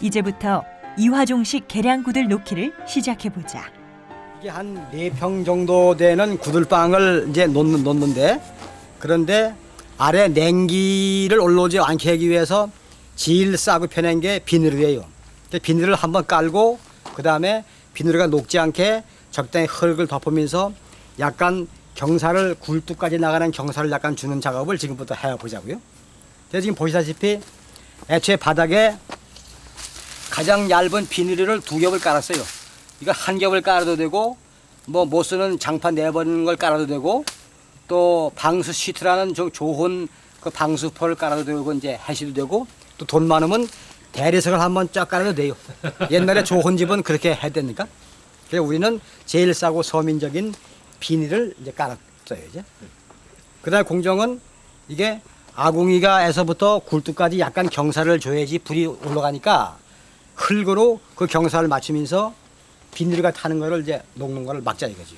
이제부터 이화종식 계량구들 놓기를 시작해보자. 이게 한 4평 정도 되는 구들방을 이제 놓는데, 그런데 아래 냉기를 올라오지 않게 하기 위해서 제일 싸고 편한 게 비닐이에요. 비닐을 한번 깔고 그다음에 비닐가 녹지 않게 적당히 흙을 덮으면서 약간 경사를 굴뚝까지 나가는 경사를 약간 주는 작업을 지금부터 해보자고요. 그래서 지금 보시다시피 애초에 바닥에 가장 얇은 비닐을 2겹을 깔았어요. 이거 한 겹을 깔아도 되고 뭐 못 쓰는 장판 4번 걸 깔아도 되고 또 방수 시트라는 좀 좋은 그 방수포를 깔아도 되고 이제 하시도 되고 또 돈 많으면 대리석을 한번 쫙 깔아도 돼요. 옛날에 좋은 집은 그렇게 했다니까. 그래서 우리는 제일 싸고 서민적인 비닐을 이제 깔았어요. 이제. 그다음에 공정은 이게 아궁이가에서부터 굴뚝까지 약간 경사를 줘야지 불이 올라가니까 흙으로 그 경사를 맞추면서 비닐가 타는 거를 이제 녹는 거를 막자 이거지.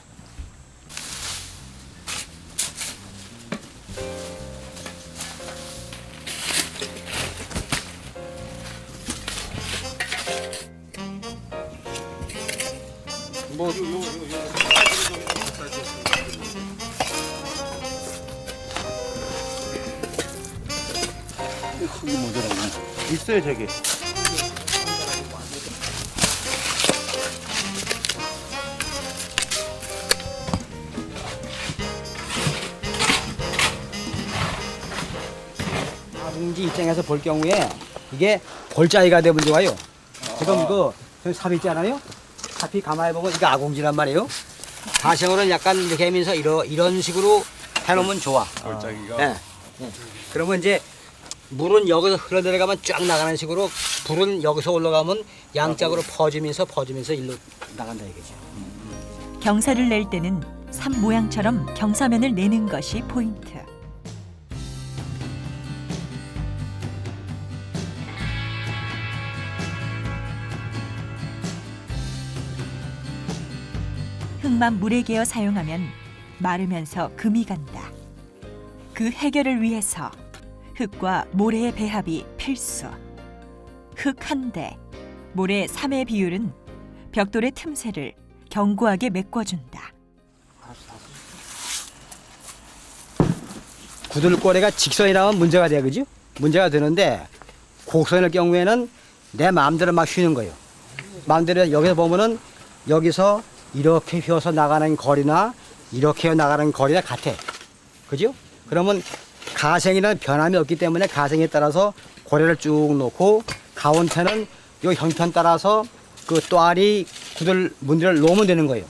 뭐 흙이 모자라네. 있어요 저기. 아궁지 입장에서 볼 경우에 이게 골짜기가 되면 좋아요. 지금 이거 삽 있지 않아요? 삽이 가만히 보면 이게 아궁지란 말이에요. 가생으로는 약간 이렇게 하면서 이런 식으로 해놓으면 좋아. 골짜기가. 네. 네. 그러면 이제 물은 여기서 흘러내려가면 쫙 나가는 식으로 불은 여기서 올라가면 양쪽으로 퍼지면서 일로 나간다 이거죠. 경사를 낼 때는 삽 모양처럼 경사면을 내는 것이 포인트. 흙만 물에 개어 사용하면 마르면서 금이 간다. 그 해결을 위해서 흙과 모래의 배합이 필수. 흙 한 대, 모래 3의 비율은 벽돌의 틈새를 견고하게 메꿔준다. 구들꼬리가 직선이 나면 문제가 돼, 그죠? 문제가 되는데 곡선일 경우에는 내 마음대로 막 휘는 거예요. 마음대로 여기서 보면은 여기서 이렇게 휘어서 나가는 거리나 이렇게 나가는 거리가 같아. 그죠? 그러면 가생이라는 변함이 없기 때문에 가생에 따라서 고래를 쭉 놓고 가운데는 이 형편 따라서 그 또아리 구들 문들을 놓으면 되는 거예요.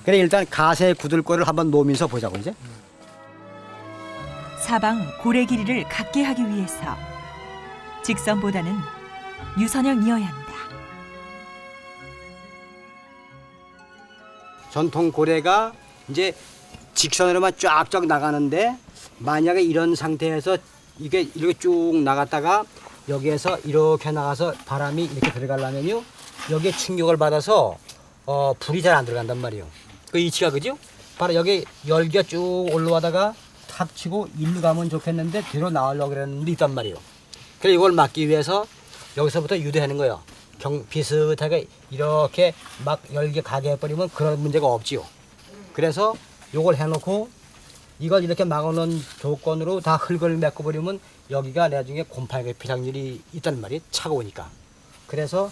그래 일단 가생 구들꼬리를 한번 놓으면서 보자고 이제. 사방 고래 길이를 같게 하기 위해서 직선보다는 유선형이어야 한다. 전통 고래가 이제 직선으로만 쫙쫙 나가는데 만약에 이런 상태에서 이게 이렇게 쭉 나갔다가 여기에서 이렇게 나가서 바람이 이렇게 들어가려면요 여기에 충격을 받아서 불이 잘 안 들어간단 말이에요. 그 위치가 그죠? 바로 여기 열기가 쭉 올라가다가 탁 치고 일로 가면 좋겠는데 뒤로 나오려고 그랬는데 있단 말이에요. 그래서 이걸 막기 위해서 여기서부터 유도하는 거예요. 비슷하게 이렇게 막 열기 가게 해버리면 그런 문제가 없지요. 그래서 요걸 해놓고 이걸 이렇게 막아놓은 조건으로 다 흙을 메꿔버리면 여기가 나중에 곰팡이가 피할 확률이 있단 말이에요. 차가우니까. 그래서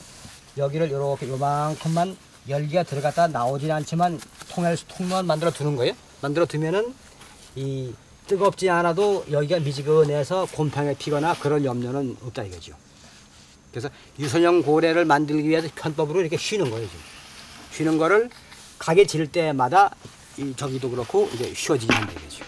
여기를 이렇게 요만큼만 열기가 들어갔다 나오진 않지만 통만 만들어 두는 거예요. 만들어 두면은 이 뜨겁지 않아도 여기가 미지근해서 곰팡이가 피거나 그런 염려는 없다 이거죠. 그래서 유선형 고래를 만들기 위해서 편법으로 이렇게 쉬는 거예요. 지금. 쉬는 거를 가게 질 때마다 이 저기도 그렇고 이제 쉬어지게 한다 이거죠.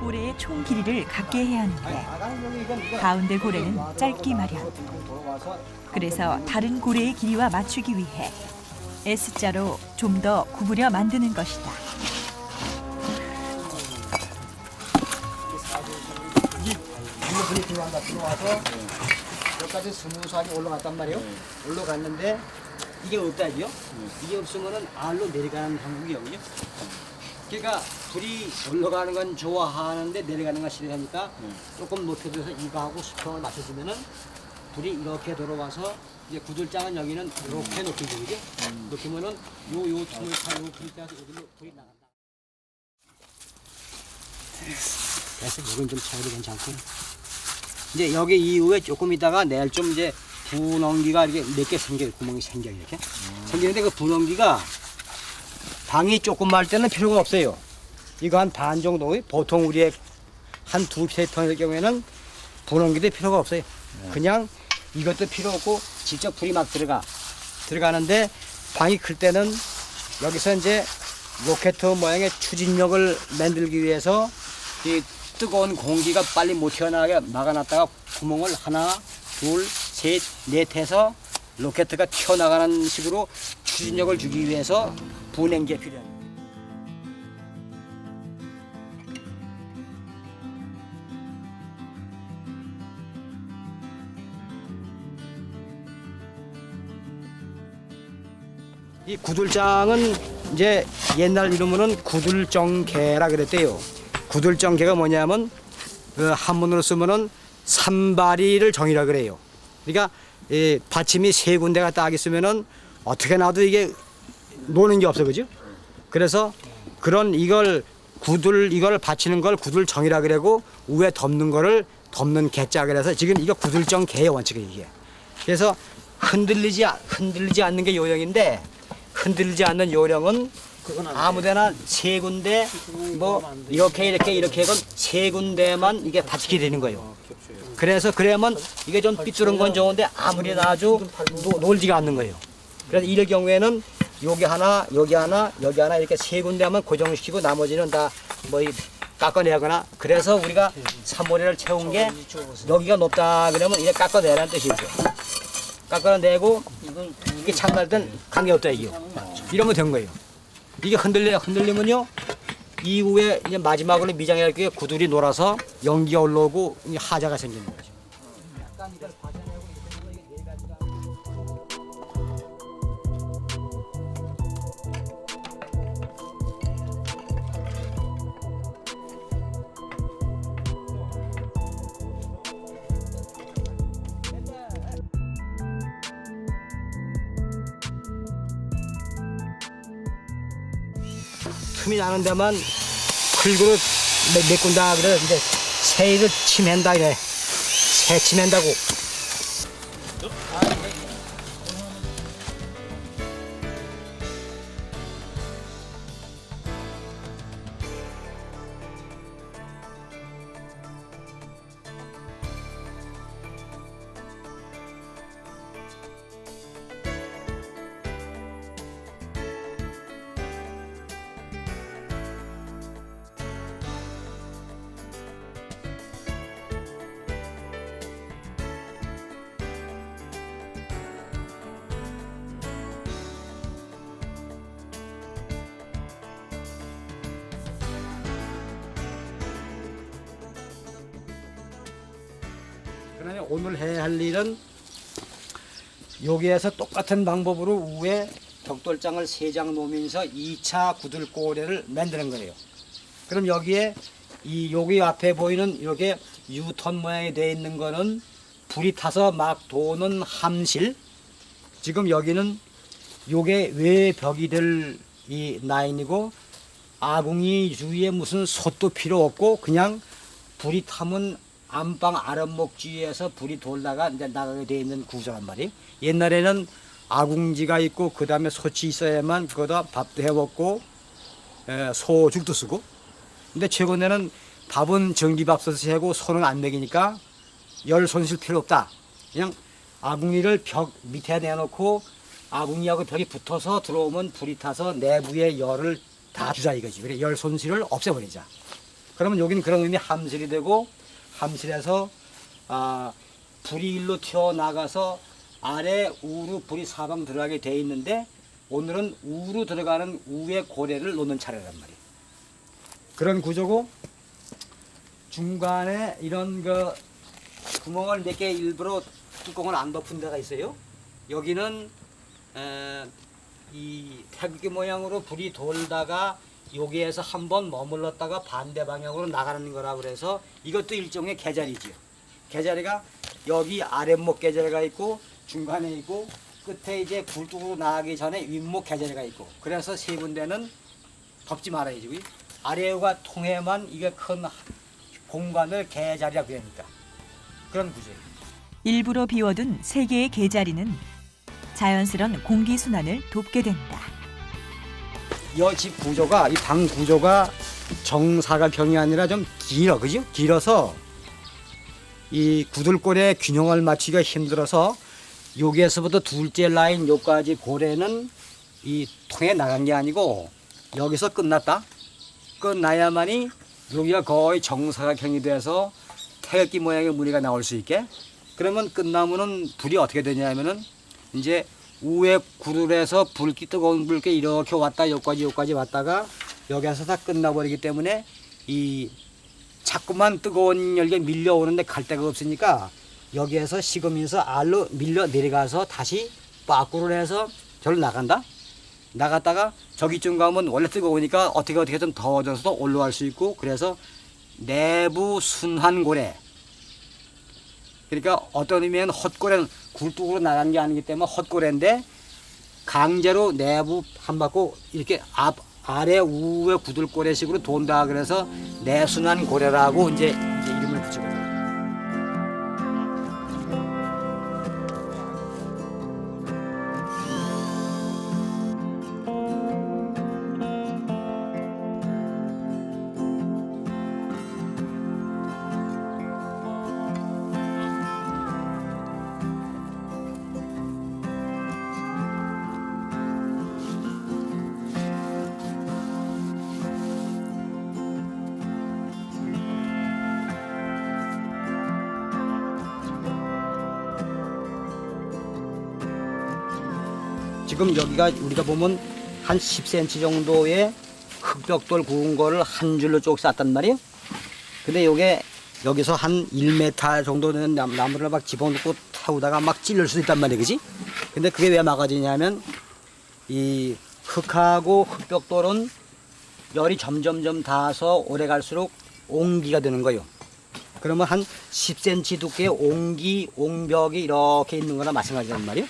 고래의 총 길이를 같게 해야 하는데 가운데 고래는 짧기 마련. 그래서 다른 고래의 길이와 맞추기 위해 S자로 좀 더 구부려 만드는 것이다. 일로 불이 들어간다. 들어와서 여기까지 스무스하게 올라갔단 말이에요. 올라갔는데 이게 없다지요. 이게 없으면은 알로 내려가는 방법이요. 그죠? 그러니까 불이 올라가는 건 좋아하는데 내려가는 건 싫어하니까 조금 높여줘서 이거하고 수평을 맞춰주면은 불이 이렇게 돌아와서 이제 구들장은 여기는 이렇게 높이죠. 그죠? 높이면은 요 틈을 타고 불이 따서 여기로 불이 나간다. 됐어. 이건 좀 차이도 괜찮고. 이제 여기 이후에 조금 있다가 내일 좀 이제 분홍기가 이렇게 몇 개 생겨요. 구멍이 생겨요. 이렇게. 생기는데 그 분홍기가 방이 조금 말 때는 필요가 없어요. 이거 한 반 정도, 보통 우리의 한 두세 톤의 경우에는 분홍기도 필요가 없어요. 그냥 이것도 필요 없고 직접 불이 막 들어가는데 방이 클 때는 여기서 이제 로켓 모양의 추진력을 만들기 위해서 이 뜨거운 공기가 빨리 못 튀어나가게 막아놨다가 구멍을 하나, 둘, 셋, 넷 해서 로켓가 튀어나가는 식으로 추진력을 주기 위해서 분행기가 필요합니다. 이 구들장은 이제 옛날 이름으로는 구들정개라 그랬대요. 구들정개가 뭐냐면 그 한문으로 쓰면은 산바리를 정이라 그래요. 그러니까 이 받침이 세 군데가 딱 있으면은 어떻게 나도 이게 노는 게 없어, 그죠? 그래서 그런 이걸 받치는 걸 구들정이라 그러고 위에 덮는 거를 덮는 개자 그래서 지금 이거 구들정개의 원칙이에요, 이게. 그래서 흔들리지 않는 게 요령인데 흔들리지 않는 요령은 아무데나 세 군데 뭐 이렇게 건 세 군데만 이게 받치게 되는 거예요. 그래서 그러면 이게 좀 삐뚤은 건 좋은데 아무리 아주 놀지가 않는 거예요. 그래서 이럴 경우에는 여기 하나 이렇게 세 군데만 고정시키고 나머지는 다 뭐 깎아내거나 그래서 우리가 산모래를 채운 게 여기가 높다 그러면 이게 깎아내라는 뜻이죠. 깎아내고 이게 장갈 땐 관계없다 이게. 이러면 된 거예요. 이게 흔들리면요 이후에 이제 마지막으로 미장할 게 구들이 놀아서 연기가 올라오고 하자가 생기는 거죠. 약간 이걸 받아내고 이게 네 가지가. 틈이 나는 데만 풀그릇 메꾼다 그래. 이제 새를 침한다 이래. 새 침한다고. 그러면 오늘 해야 할 일은 여기에서 똑같은 방법으로 위에 벽돌장을 3장 놓으면서 2차 구들고래를 만드는 거예요. 그럼 여기에 여기 앞에 보이는 이렇게 유턴 모양이 되어 있는 거는 불이 타서 막 도는 함실. 지금 여기는 요게 외벽이 될 이 라인이고 아궁이 주위에 무슨 솥도 필요 없고 그냥 불이 타면 안방 아랫목지에서 불이 돌다가 이제 나가게 되어 있는 구조란 말이에요. 옛날에는 아궁지가 있고 그 다음에 솥이 있어야만 그거다 밥도 해 먹고 소죽도 쓰고. 근데 최근에는 밥은 전기밥솥에 하고 소는 안 먹이니까 열 손실 필요 없다. 그냥 아궁이를 벽 밑에 내놓고 아궁이하고 벽이 붙어서 들어오면 불이 타서 내부의 열을 다 주자 이거지. 그래 열 손실을 없애버리자. 그러면 여기는 그런 의미 함실이 되고 함실에서 불이 일로 튀어나가서 아래 우로 불이 사방 들어가게 돼 있는데 오늘은 우로 들어가는 우의 고래를 놓는 차례란 말이에요. 그런 구조고 중간에 이런 구멍을 몇 개 일부러 뚜껑을 안 덮은 데가 있어요. 여기는 이 태극기 모양으로 불이 돌다가 여기에서 한번 머물렀다가 반대 방향으로 나가는 거라 그래서 이것도 일종의 개자리죠. 개자리가 여기 아랫목 개자리가 있고 중간에 있고 끝에 이제 굴뚝으로 나가기 전에 윗목 개자리가 있고 그래서 세 군데는 덮지 말아야지. 아래가 통해만 이게 큰 공간을 개자리라고 합니다. 그런 구조예요. 일부러 비워둔 세 개의 개자리는 자연스런 공기 순환을 돕게 된다. 이 집 구조가 이 방 구조가 정사각형이 아니라 좀 길어, 그죠? 길어서 이 구들골의 균형을 맞추기가 힘들어서 여기에서부터 둘째 라인 여기까지 고래는 이 통에 나간 게 아니고 여기서 끝났다. 끝나야만이 여기가 거의 정사각형이 돼서 태극기 모양의 무늬가 나올 수 있게. 그러면 끝나면은 불이 어떻게 되냐면은 이제 우에 구들에서 불기 뜨거운 불기 이렇게 왔다 여기까지 왔다가 여기서 다 끝나버리기 때문에 이 자꾸만 뜨거운 열기 밀려오는데 갈 데가 없으니까 여기에서 식으면서 알로 밀려 내려가서 다시 밖으로 해서 저를 나간다. 나갔다가 저기쯤 가면 원래 뜨거우니까 어떻게 좀 더워져서 올라갈 수 있고 그래서 내부 순환 고래. 그러니까 어떤 의미에는 헛고래는 굴뚝으로 나간 게 아니기 때문에 헛고래인데 강제로 내부 한 바퀴 이렇게 아래 우에 구들고래식으로 돈다 그래서 내순환 고래라고 이제 이름을 붙이거든요. 지금 여기가 우리가 보면 한 10cm 정도의 흙벽돌 구운 거를 한 줄로 쭉 쌌단 말이에요. 근데 요게 여기서 한 1m 정도 되는 나무를 막 집어넣고 태우다가 막 찔릴 수 있단 말이에요. 그지? 근데 그게 왜 막아지냐면 이 흙하고 흙벽돌은 열이 점점 닿아서 오래 갈수록 옹기가 되는 거예요. 그러면 한 10cm 두께의 옹벽이 이렇게 있는 거나 마찬가지란 말이에요.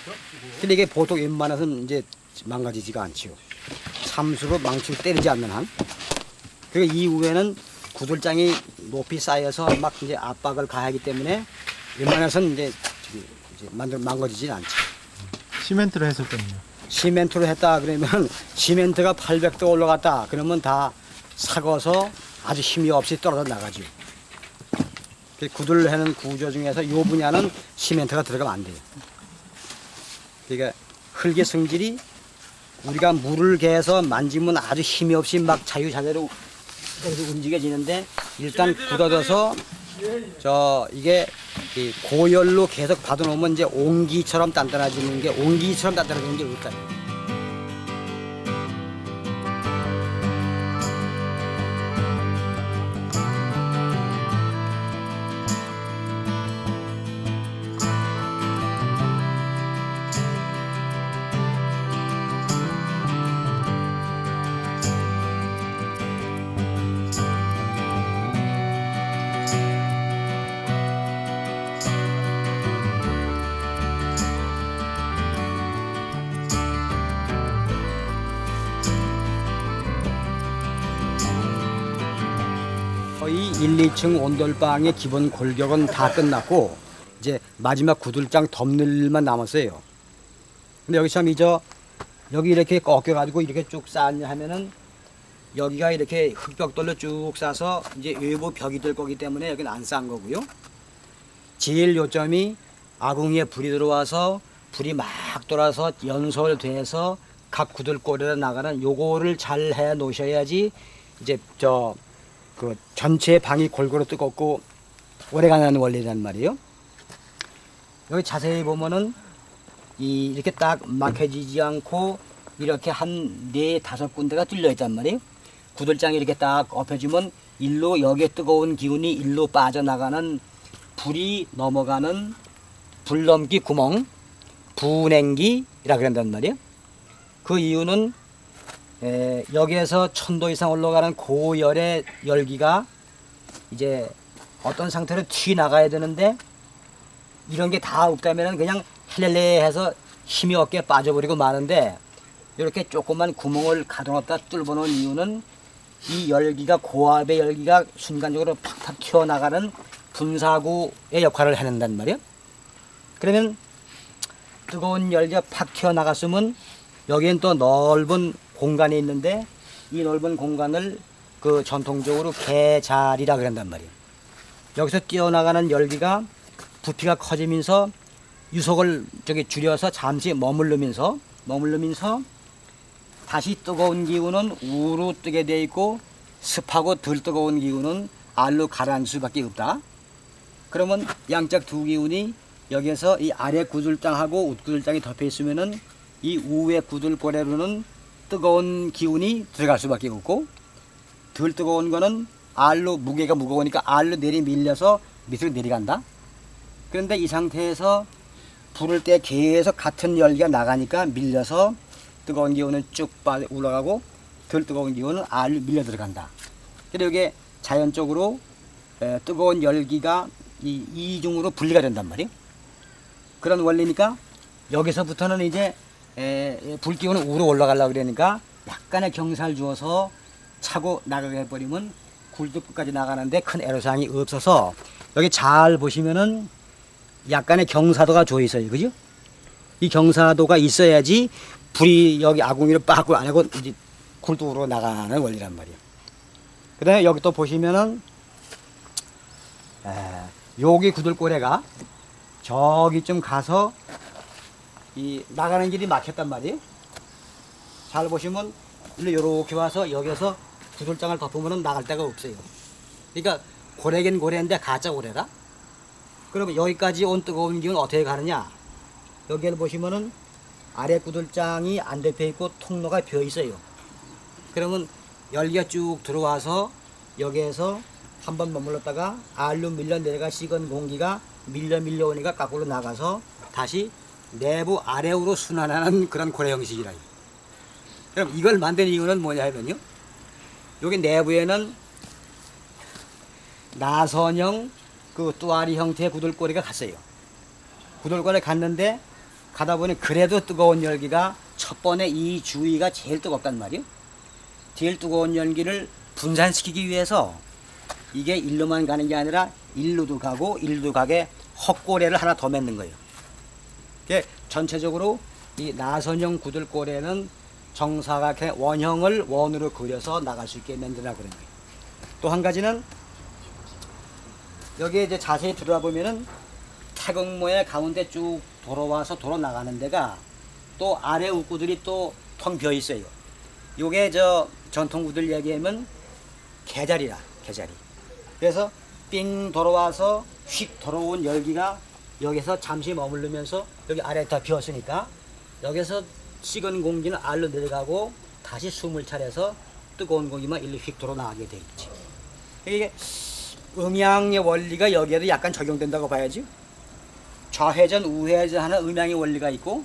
근데 이게 보통 웬만해서는 이제 망가지지가 않지요. 참수로 망치로 때리지 않는 한. 그리고 이후에는 구들장이 높이 쌓여서 막 이제 압박을 가하기 때문에 웬만해서는 이제 망가지진 않지. 시멘트로 했을 때는요? 시멘트로 했다 그러면 시멘트가 800도 올라갔다 그러면 다 삭어서 아주 힘이 없이 떨어져 나가죠. 구들 해는 구조 중에서 이 분야는 시멘트가 들어가면 안 돼요. 그러니까 흙의 성질이 우리가 물을 개서 만지면 아주 힘이 없이 막 자유자재로 움직여지는데 일단 굳어져서 이게 고열로 계속 받아놓으면 이제 옹기처럼 단단해지는 게 없다. 거의 1, 2층 온돌방의 기본 골격은 다 끝났고 이제 마지막 구들장 덮는 일만 남았어요. 근데 여기 참 여기 이렇게 꺾여가지고 이렇게 쭉 쌓냐 하면은 여기가 이렇게 흙벽돌로 쭉 싸서 이제 외부 벽이 될 거기 때문에 여기는 안 싼 거고요. 제일 요점이 아궁이에 불이 들어와서 불이 막 돌아서 연솔돼서 각 구들골에 나가는 요거를 잘 해 놓으셔야지 이제 그 전체 방이 골고루 뜨겁고 오래가는 원리란 말이에요. 여기 자세히 보면은 이렇게 딱 막혀지지 않고 이렇게 한 4-5군데가 뚫려 있단 말이에요. 구들장이 이렇게 딱 엎여지면 일로 여기에 뜨거운 기운이 일로 빠져나가는 불이 넘어가는 불넘기 구멍, 분행기라 그런단 말이에요. 그 이유는 여기에서 1000도 이상 올라가는 고열의 열기가 이제 어떤 상태로 튀어나가야 되는데 이런 게 다 없다면 그냥 헬렐레 해서 힘이 없게 빠져버리고 마는데 이렇게 조그만 구멍을 가둬놨다 뚫어놓은 이유는 이 열기가 고압의 열기가 순간적으로 팍팍 튀어나가는 분사구의 역할을 해낸단 말이에요. 그러면 뜨거운 열기가 팍 튀어나갔으면 여기엔 또 넓은 공간이 있는데 이 넓은 공간을 그 전통적으로 개자리라 그런단 말이에요. 여기서 뛰어나가는 열기가 부피가 커지면서 유속을 줄여서 잠시 머무르면서 다시 뜨거운 기운은 우로 뜨게 돼 있고 습하고 덜 뜨거운 기운은 알로 가라앉을 수밖에 없다. 그러면 양쪽 두 기운이 여기에서 이 아래 구들장하고 웃구들장이 덮여 있으면은 이 우의 구들고래로는 뜨거운 기운이 들어갈 수밖에 없고 덜 뜨거운 거는 알로 무게가 무거우니까 알로 내리밀려서 밑으로 내려간다. 그런데 이 상태에서 불을 때 계속 같은 열기가 나가니까 밀려서 뜨거운 기운은 쭉 올라가고 덜 뜨거운 기운은 알로 밀려 들어간다. 그래서 이게 자연적으로 뜨거운 열기가 이중으로 분리가 된단 말이에요. 그런 원리니까 여기서부터는 이제 불기운은 우로 올라가려고 그러니까 약간의 경사를 주어서 차고 나가게 해버리면 굴도 끝까지 나가는데 큰 애로사항이 없어서 여기 잘 보시면은 약간의 경사도가 줘 있어요. 그죠? 이 경사도가 있어야지 불이 여기 아궁이를 빡고 안 하고 이제 굴뚝으로 나가는 원리란 말이에요. 그 다음에 여기 또 보시면은 여기 구들고래가 저기쯤 가서 이 나가는 길이 막혔단 말이에요. 잘 보시면 이렇게 와서 여기서 구들장을 덮으면 나갈 데가 없어요. 그러니까 고래긴 고래인데 가짜 고래다. 그러면 여기까지 온 뜨거운 기운 어떻게 가느냐? 여기를 보시면은 아래 구들장이 안 덮여 있고 통로가 비어 있어요. 그러면 열기가 쭉 들어와서 여기에서 한번 머물렀다가 알로 밀려 내려가 식은 공기가 밀려 오니까 거꾸로 나가서 다시 내부 아래로 순환하는 그런 고래 형식이라. 그럼 이걸 만든 이유는 뭐냐 하면요. 여기 내부에는 나선형 그 뚜아리 형태의 구들고래가 갔어요. 구들고래 갔는데 가다 보니 그래도 뜨거운 열기가 첫 번에 이 주위가 제일 뜨겁단 말이에요. 제일 뜨거운 열기를 분산시키기 위해서 이게 일로만 가는 게 아니라 일로도 가고 일로도 가게 헛고래를 하나 더 맺는 거예요. 전체적으로 이 나선형 구들고래는 정사각의 원형을 원으로 그려서 나갈 수 있게 만들라 그런 거예요. 또 한 가지는 여기에 이제 자세히 들어보면은 태극모의 가운데 쭉 돌아와서 돌아 나가는 데가 또 아래 웃구들이 또 텅 비어 있어요. 요게 저 전통구들 얘기하면 개자리라, 개자리. 그래서 삥 돌아와서 휙 돌아온 열기가 여기서 잠시 머무르면서 여기 아래에 다 비었으니까 여기서 식은 공기는 알로 내려가고 다시 숨을 차려서 뜨거운 공기만 일로 휙 돌아 나가게 돼 있지. 이게 음양의 원리가 여기에도 약간 적용된다고 봐야지. 좌회전, 우회전 하는 음양의 원리가 있고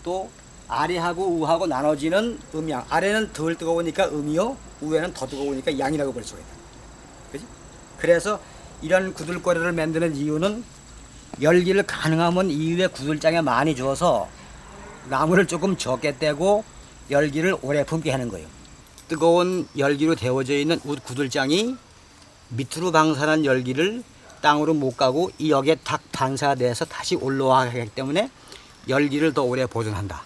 또 아래하고 우하고 나눠지는 음양. 아래는 덜 뜨거우니까 음이요, 우에는 더 뜨거우니까 양이라고 볼 수가 있다. 그지? 그래서 이런 구들고래를 만드는 이유는 열기를 가능하면 이후에 구들장에 많이 주어서 나무를 조금 적게 떼고 열기를 오래 품게 하는 거예요. 뜨거운 열기로 데워져 있는 구들장이 밑으로 방사한 열기를 땅으로 못 가고 이 여기에 탁 반사돼서 다시 올라가기 때문에 열기를 더 오래 보존한다.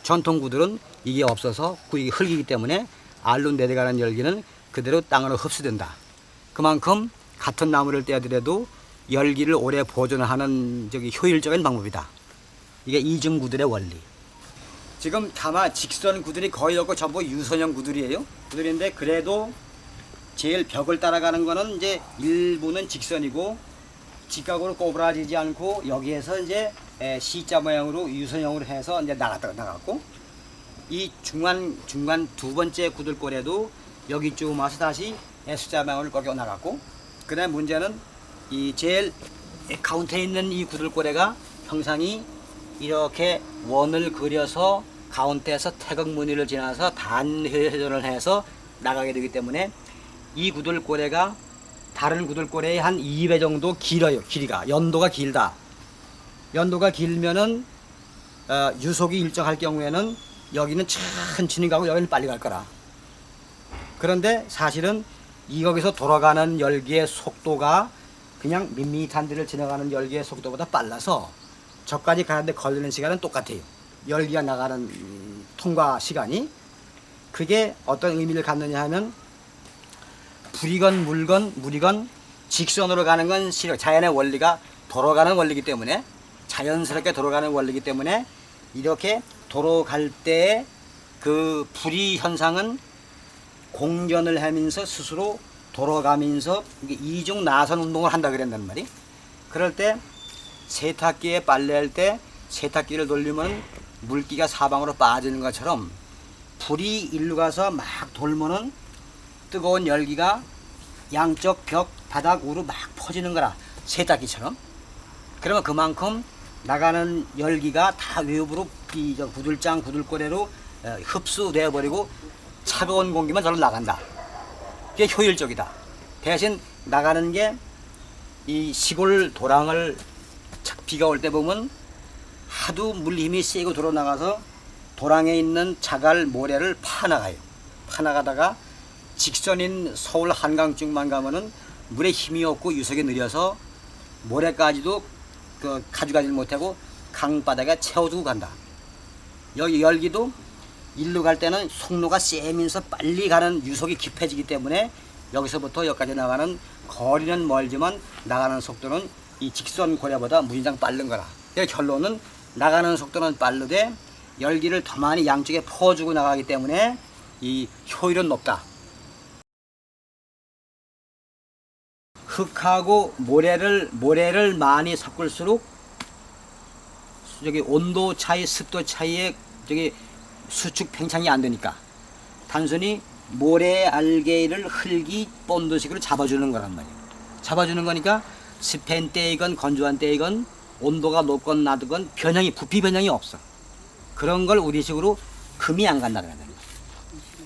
전통 구들은 이게 없어서 이게 흙이기 때문에 알로 내려가는 열기는 그대로 땅으로 흡수된다. 그만큼 같은 나무를 떼더라도 열기를 오래 보존하는 효율적인 방법이다. 이게 이중 구들의 원리. 지금 다마 직선 구들이 거의 없고 전부 유선형 구들이에요. 구들인데 그래도 제일 벽을 따라가는 거는 이제 일부는 직선이고 직각으로 꼬부라지지 않고 여기에서 이제 C자 모양으로 유선형으로 해서 이제 나갔고 이 중간 두 번째 구들고래도 여기쯤 와서 다시 S자 모양으로 꺾여 나갔고 그다음 문제는 이 제일 가운데에 있는 이 구들고래가 형상이 이렇게 원을 그려서 가운데에서 태극 무늬를 지나서 단회전을 해서 나가게 되기 때문에 이 구들고래가 다른 구들고래의 한 2배 정도 길어요. 길이가 연도가 길다. 연도가 길면은 유속이 일정할 경우에는 여기는 천천히 가고 여기는 빨리 갈 거라. 그런데 사실은 여기서 돌아가는 열기의 속도가 그냥 밋밋한 데를 지나가는 열기의 속도보다 빨라서 저까지 가는데 걸리는 시간은 똑같아요. 열기가 나가는 통과 시간이. 그게 어떤 의미를 갖느냐 하면 불이건 물이건 직선으로 가는 건 자연의 원리가 돌아가는 원리이기 때문에 자연스럽게 돌아가는 원리이기 때문에 이렇게 돌아갈 때 그 불이 현상은 공전을 하면서 스스로 돌아가면서 이중 나선 운동을 한다 그랬단 말이. 그럴 때 세탁기에 빨래할 때 세탁기를 돌리면 물기가 사방으로 빠지는 것처럼 불이 일로 가서 막 돌면은 뜨거운 열기가 양쪽 벽 바닥으로 막 퍼지는 거라. 세탁기처럼. 그러면 그만큼 나가는 열기가 다 외부로 이 구들장 구들고래로 흡수되어 버리고 차가운 공기만 저로 나간다. 그게 효율적이다. 대신 나가는 게 이 시골 도랑을 비가 올 때 보면 하도 물 힘이 세고 들어 나가서 도랑에 있는 자갈 모래를 파나가요. 파나가다가 직선인 서울 한강 쪽만 가면은 물에 힘이 없고 유속이 느려서 모래까지도 가져가지 못하고 강바닥에 채워두고 간다. 여기 열기도 일로 갈 때는 속로가 세면서 빨리 가는 유속이 깊어지기 때문에 여기서부터 여기까지 나가는 거리는 멀지만 나가는 속도는 이 직선 고래보다 무진장 빠른 거라. 결론은 나가는 속도는 빠르되 열기를 더 많이 양쪽에 퍼주고 나가기 때문에 이 효율은 높다. 흙하고 모래를 많이 섞을수록 저기 온도 차이, 습도 차이에 저기 수축 팽창이 안 되니까 단순히 모래 알게를 흙이 본드식으로 잡아주는 거란 말이에요. 잡아주는 거니까 습한 때이건 건조한 때이건 온도가 높건 낮건 부피 변형이 없어. 그런 걸 우리식으로 금이 안 간다 그러는 거예요.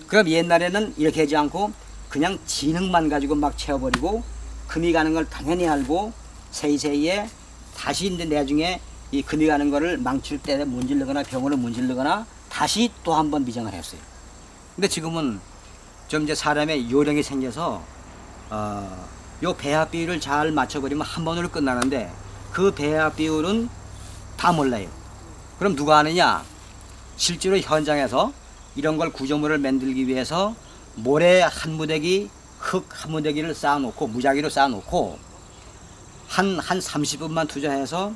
그럼 옛날에는 이렇게 하지 않고 그냥 진흙만 가지고 막 채워버리고 금이 가는 걸 당연히 알고 세이세이에 다시 이제 나중에 이 금이 가는 거를 망칠 때 문질르거나 병으로 문질르거나 다시 또 한 번 미정을 했어요. 근데 지금은 좀 이제 사람의 요령이 생겨서 요 배합 비율을 잘 맞춰버리면 한 번으로 끝나는데 그 배합 비율은 다 몰라요. 그럼 누가 아느냐? 실제로 현장에서 이런 걸 구조물을 만들기 위해서 모래 한 무더기, 흙 한 무더기를 쌓아놓고 무작위로 쌓아놓고 한 30분만 투자해서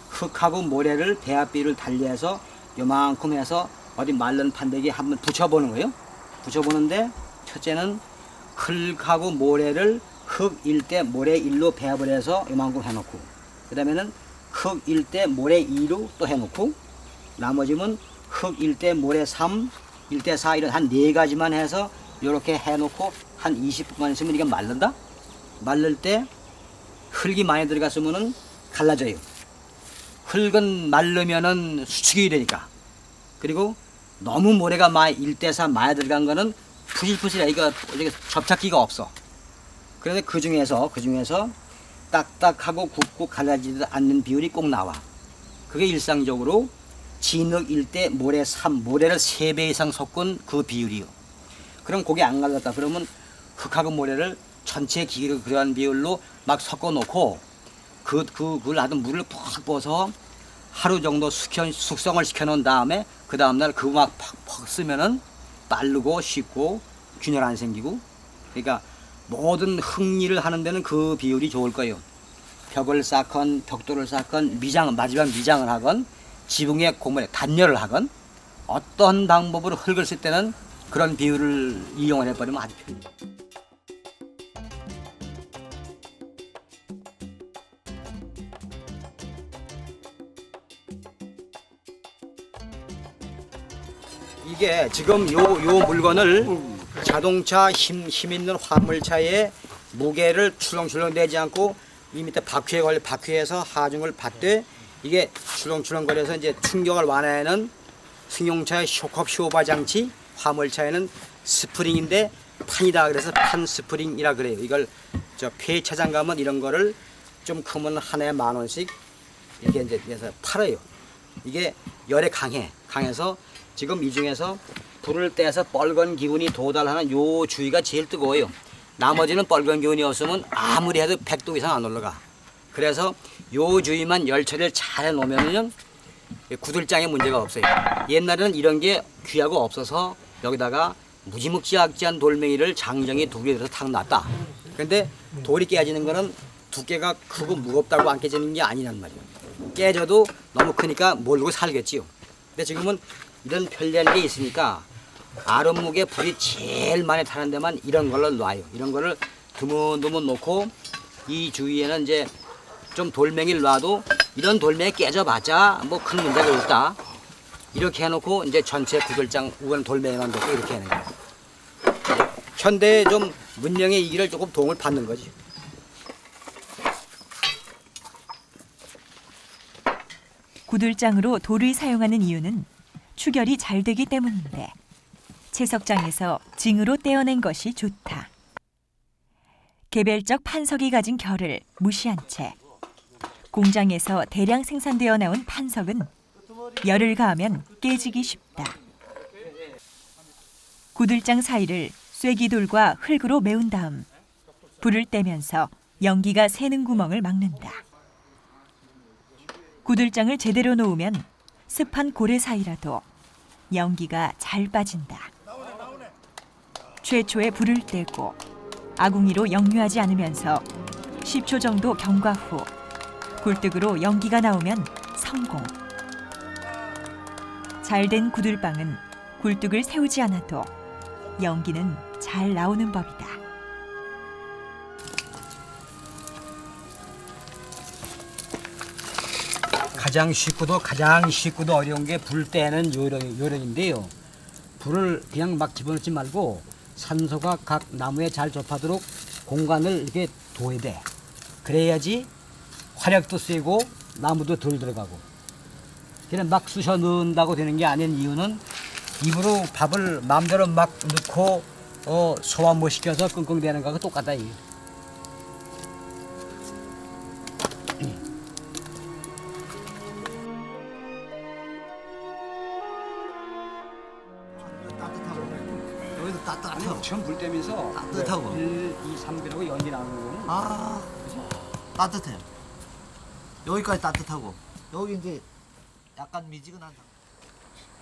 흙하고 모래를 배합 비율을 달리해서 요만큼 해서 어디 마른 판대기에 한번 붙여보는 거예요. 붙여보는데 첫째는 흙하고 모래를 흙 1대 모래 1로 배합을 해서 요만큼 해놓고 그 다음에는 흙 1대 모래 2로 또 해놓고 나머지는 흙 1대 모래 3, 1대 4 이런 한 4가지만 해서 이렇게 해놓고 한 20분만 있으면 이게 마른다? 마를 때 흙이 많이 들어갔으면은 갈라져요. 흙은 마르면은 수축이 되니까. 그리고 너무 모래가 1대4 많이 들어간 거는 푸실푸실해. 이거 접착기가 없어. 그래서 그 중에서 딱딱하고 굵고 갈라지지 않는 비율이 꼭 나와. 그게 일상적으로 진흙 1대 모래 3, 모래를 3배 이상 섞은 그 비율이요. 그럼 그게 안 갈랐다. 그러면 흙하고 모래를 전체 기계로 그러한 비율로 막 섞어 놓고 그걸 하던 물을 푹 부어서 하루 정도 숙성을 시켜 놓은 다음에 그 다음날 그거 막 퍽 쓰면은 빠르고 쉽고 균열 안 생기고 그러니까 모든 흙일을 하는 데는 그 비율이 좋을 거예요. 벽을 쌓건 벽돌을 쌓건 마지막 미장을 하건 지붕에 공문에 단열을 하건 어떤 방법으로 흙을 쓸 때는 그런 비율을 이용을 해버리면 아주 편해요. 이게 지금 요 물건을 자동차 힘 있는 화물차에 무게를 출렁출렁 되지 않고 이 밑에 바퀴에 걸려 바퀴에서 하중을 받되 이게 출렁출렁거려서 이제 충격을 완화하는 승용차의 쇼컵 쇼바 장치, 화물차에는 스프링인데 판이다 그래서 판 스프링이라 그래요. 이걸 저 폐차장 가면 이런 거를 좀 크면 한 해에 10,000원씩 이렇게 이제 해서 팔아요. 이게 열에 강해서 지금 이 중에서 불을 떼서 뻘건 기운이 도달하는 요 주위가 제일 뜨거워요. 나머지는 뻘건 기운이 없으면 아무리 해도 100도 이상 안 올라가. 그래서 요 주위만 열 처리를 잘 해놓으면은 구들장에 문제가 없어요. 옛날에는 이런 게 귀하고 없어서 여기다가 무지막지한 돌멩이를 장정이 2개 들어서 탁 놨다. 근데 돌이 깨지는 거는 두께가 크고 무겁다고 안 깨지는 게 아니란 말이에요. 깨져도 너무 크니까 모르고 살겠지요. 근데 지금은 이런 편리한 게 있으니까 아랫목에 불이 제일 많이 타는 데만 이런 걸로 놔요. 이런 거를 드문드문 놓고 이 주위에는 이제 좀 돌멩이를 놔도 이런 돌멩이 깨져봤자 뭐 큰 문제가 없다. 이렇게 해놓고 이제 전체 구들장 우선 돌멩이만 놓고 이렇게 하는 거예요. 현대의 좀 문명의 이기를 조금 도움을 받는 거지. 구들장으로 돌을 사용하는 이유는 추결이 잘 되기 때문인데 채석장에서 징으로 떼어낸 것이 좋다. 개별적 판석이 가진 결을 무시한 채 공장에서 대량 생산되어 나온 판석은 열을 가하면 깨지기 쉽다. 구들장 사이를 쐐기돌과 흙으로 메운 다음 불을 떼면서 연기가 새는 구멍을 막는다. 구들장을 제대로 놓으면 습한 고래 사이라도 연기가 잘 빠진다. 최초에 불을 떼고 아궁이로 역류하지 않으면서 10초 정도 경과 후 굴뚝으로 연기가 나오면 성공. 잘된 구들빵은 굴뚝을 세우지 않아도 연기는 잘 나오는 법이다. 가장 쉽고도 어려운 게 불 떼는 요령인데요. 불을 그냥 막 집어넣지 말고 산소가 각 나무에 잘 접하도록 공간을 이렇게 둬야 돼. 그래야지 화력도 세고 나무도 덜 들어가고. 그냥 막 쑤셔 넣는다고 되는 게 아닌 이유는 입으로 밥을 마음대로 막 넣고 소화 못 시켜서 끙끙대는 거하고 똑같다. 여기도 따뜻하고. 처음 불 때면서 따뜻하고. 1, 2, 3그라고 연기 나오는 거는 아, 따뜻해요. 여기까지 따뜻하고. 여기 이제 약간 미지근한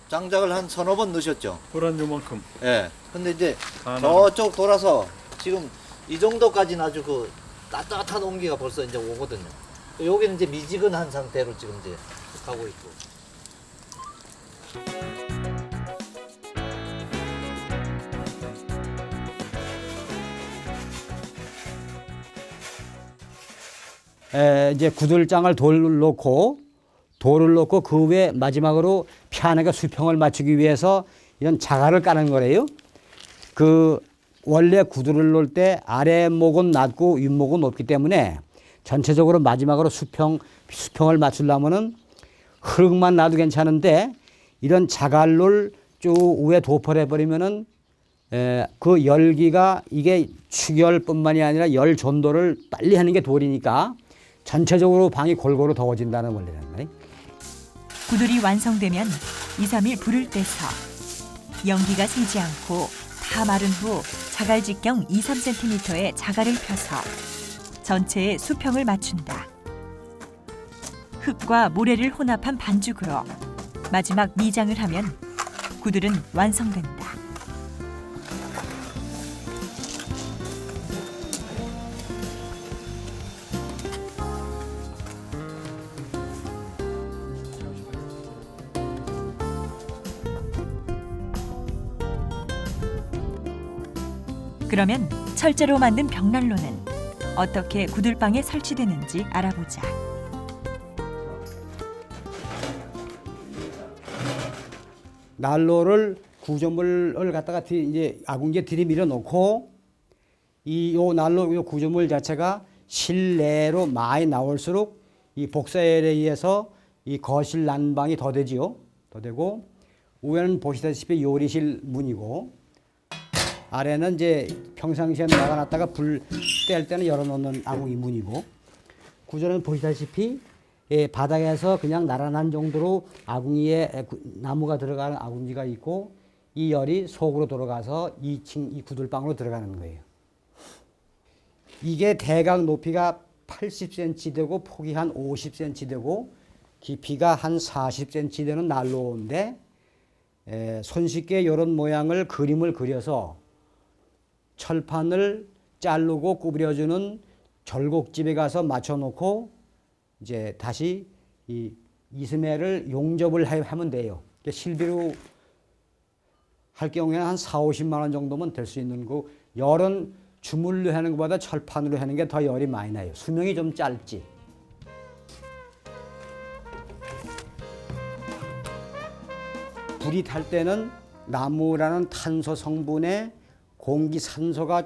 장작을 한 서너 번 넣으셨죠? 불안 요만큼. 예. 근데 이제 하나. 저쪽 돌아서 지금 이 정도까지는 아주 그 따뜻한 온기가 벌써 이제 오거든요. 여기는 이제 미지근한 상태로 지금 이제 가고 있고. 이제 구들장을 돌을 놓고 그 위에 마지막으로 편하게 수평을 맞추기 위해서 이런 자갈을 까는 거래요. 그 원래 구두를 놓을 때 아래목은 낮고 윗목은 높기 때문에 전체적으로 마지막으로 수평을 맞추려면은 흙만 놔도 괜찮은데 이런 자갈을 쭉 위에 도포를 해버리면은 그 열기가 이게 축열뿐만이 아니라 열 전도를 빨리 하는 게 돌이니까 전체적으로 방이 골고루 더워진다는 원리란 말이에요. 구들이 완성되면 2, 3일 불을 떼서 연기가 새지 않고 다 마른 후 자갈 직경 2, 3cm의 자갈을 펴서 전체에 수평을 맞춘다. 흙과 모래를 혼합한 반죽으로 마지막 미장을 하면 구들은 완성된다. 그러면 철제로 만든 벽난로는 어떻게 구들방에 설치되는지 알아보자. 난로를 구조물을 갖다가 이제 아궁기에 들이밀어 놓고 요 난로 요 구조물 자체가 실내로 많이 나올수록 이 복사열에 의해서 이 거실 난방이 더 되지요. 더 되고 위에는 보시다시피 요리실 문이고 아래는 이제 평상시에 나가놨다가 불 뗄 때는 열어놓는 아궁이 문이고 구조는 보시다시피 바닥에서 그냥 나란한 정도로 아궁이에 나무가 들어가는 아궁이가 있고 이 열이 속으로 들어가서 2층 이 구들방으로 들어가는 거예요. 이게 대각 높이가 80cm 되고 폭이 한 50cm 되고 깊이가 한 40cm 되는 난로인데 손쉽게 이런 모양을 그림을 그려서 철판을 자르고 구부려주는 절곡집에 가서 맞춰놓고 이제 다시 이 이스매를 용접을 하면 돼요. 실비로 할 경우에는 한 4, 50만 원 정도면 될 수 있는 거. 열은 주물로 하는 것보다 철판으로 하는 게 더 열이 많이 나요. 수명이 좀 짧지. 불이 탈 때는 나무라는 탄소 성분에 공기 산소가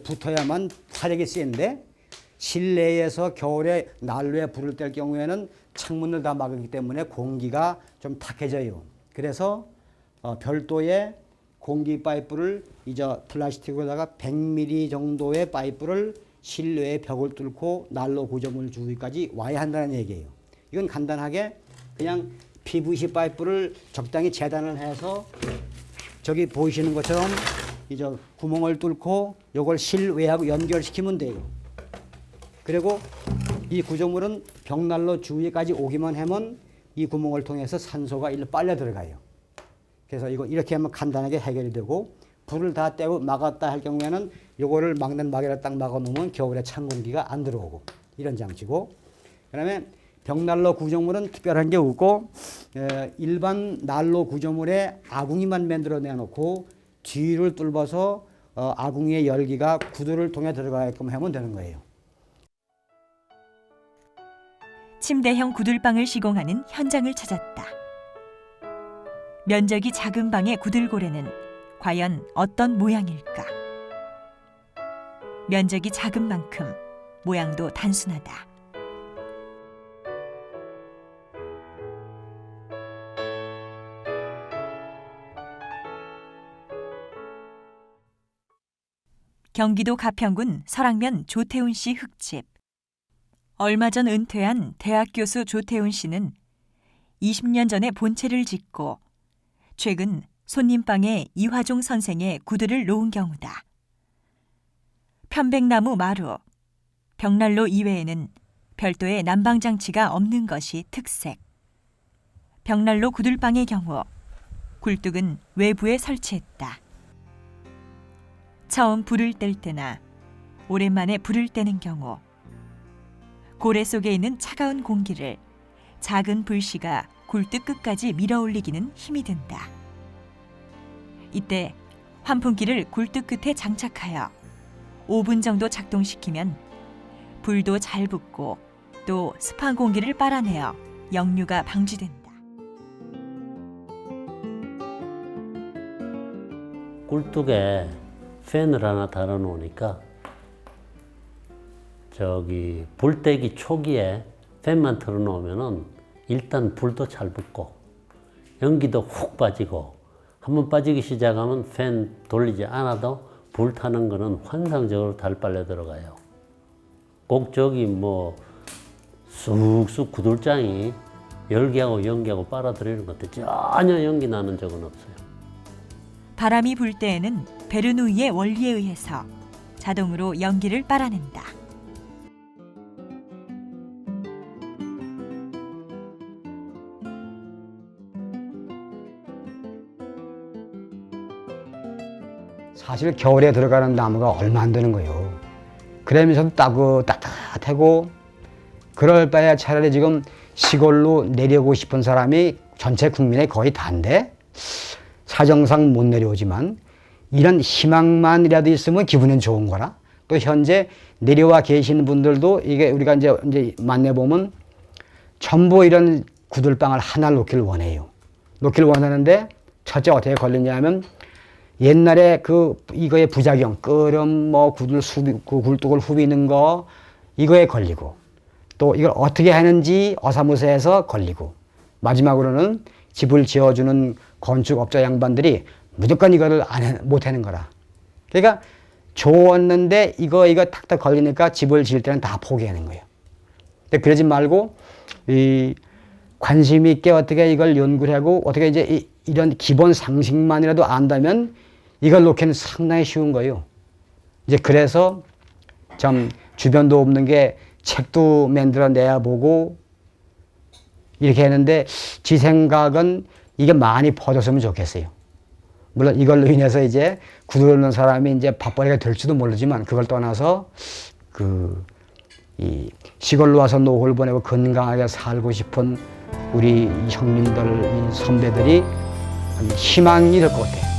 붙어야만 화력이 센데 실내에서 겨울에 난로에 불을 뗄 경우에는 창문을 다 막았기 때문에 공기가 좀 탁해져요. 그래서 별도의 공기 파이프를 이제 플라스틱으로다가 100mm 정도의 파이프를 실내의 벽을 뚫고 난로 구조물 주위까지 와야 한다는 얘기예요. 이건 간단하게 그냥 PVC 파이프를 적당히 재단을 해서 저기 보이시는 것처럼 이제 구멍을 뚫고 이걸 실외하고 연결시키면 돼요. 그리고 이 구조물은 벽난로 주위까지 오기만 하면 이 구멍을 통해서 산소가 일로 빨려 들어가요. 그래서 이거 이렇게 하면 간단하게 해결이 되고 불을 다 떼고 막았다 할 경우에는 이거를 막는 막에다 딱 막아 놓으면 겨울에 찬 공기가 안 들어오고 이런 장치고 그다음에 벽난로 구조물은 특별한 게 없고 일반 난로 구조물에 아궁이만 만들어내 놓고 뒤를 뚫어서 아궁이의 열기가 구두를 통해 들어가게끔 하면 되는 거예요. 침대형 구들방을 시공하는 현장을 찾았다. 면적이 작은 방의 구들고래는 과연 어떤 모양일까? 면적이 작은 만큼 모양도 단순하다. 경기도 가평군 설악면 조태훈 씨 흙집. 얼마 전 은퇴한 대학 교수 조태훈 씨는 20년 전에 본체를 짓고 최근 손님방에 이화종 선생의 구두를 놓은 경우다. 편백나무 마루, 벽난로 이외에는 별도의 난방장치가 없는 것이 특색. 벽난로 구들방의 경우 굴뚝은 외부에 설치했다. 처음 불을 뗄 때나 오랜만에 불을 떼는 경우 고래 속에 있는 차가운 공기를 작은 불씨가 굴뚝 끝까지 밀어올리기는 힘이 든다. 이때 환풍기를 굴뚝 끝에 장착하여 5분 정도 작동시키면 불도 잘 붙고 또 습한 공기를 빨아내어 역류가 방지된다. 굴뚝에 팬을 하나 달아놓으니까 저기 불 떼기 초기에 팬만 틀어놓으면은 일단 불도 잘 붙고 연기도 훅 빠지고 한번 빠지기 시작하면 팬 돌리지 않아도 불 타는 거는 환상적으로 잘 빨려 들어가요. 꼭 저기 뭐 쑥쑥 구들장이 열기하고 연기하고 빨아들이는 것도 전혀 연기 나는 적은 없어요. 바람이 불 때에는 베르누이의 원리에 의해서 자동으로 연기를 빨아낸다. 사실 겨울에 들어가는 나무가 얼마 안 되는 거예요. 그러면서도 따뜻하고 그럴 바에 차라리 지금 시골로 내려오고 싶은 사람이 전체 국민의 거의 다인데 사정상 못 내려오지만 이런 희망만이라도 있으면 기분은 좋은 거라. 또 현재 내려와 계시는 분들도 이게 우리가 이제 만나보면 전부 이런 구들방을 하나 놓기를 원해요. 놓기를 원하는데 첫째 어떻게 걸리냐면 옛날에 이거의 부작용, 끓음 굴뚝을 후비는 거, 이거에 걸리고 또 이걸 어떻게 하는지 어사무소에서 걸리고 마지막으로는 집을 지어주는 건축업자 양반들이 무조건 이거를 못 하는 거라. 그러니까 좋았는데 이거 탁탁 걸리니까 집을 지을 때는 다 포기하는 거예요. 근데 그러지 말고 이 관심 있게 어떻게 이걸 연구를 하고 어떻게 이제 이런 기본 상식만이라도 안다면 이걸 놓기는 상당히 쉬운 거예요. 이제 그래서 참 주변도 없는 게 책도 만들어 내야 보고 이렇게 했는데 지 생각은 이게 많이 퍼졌으면 좋겠어요. 물론 이걸로 인해서 이제 구두 는 사람이 이제 밥벌이가 될지도 모르지만 그걸 떠나서 이 시골로 와서 노후를 보내고 건강하게 살고 싶은 우리 형님들, 이 선배들이 희망이 될 것 같아요.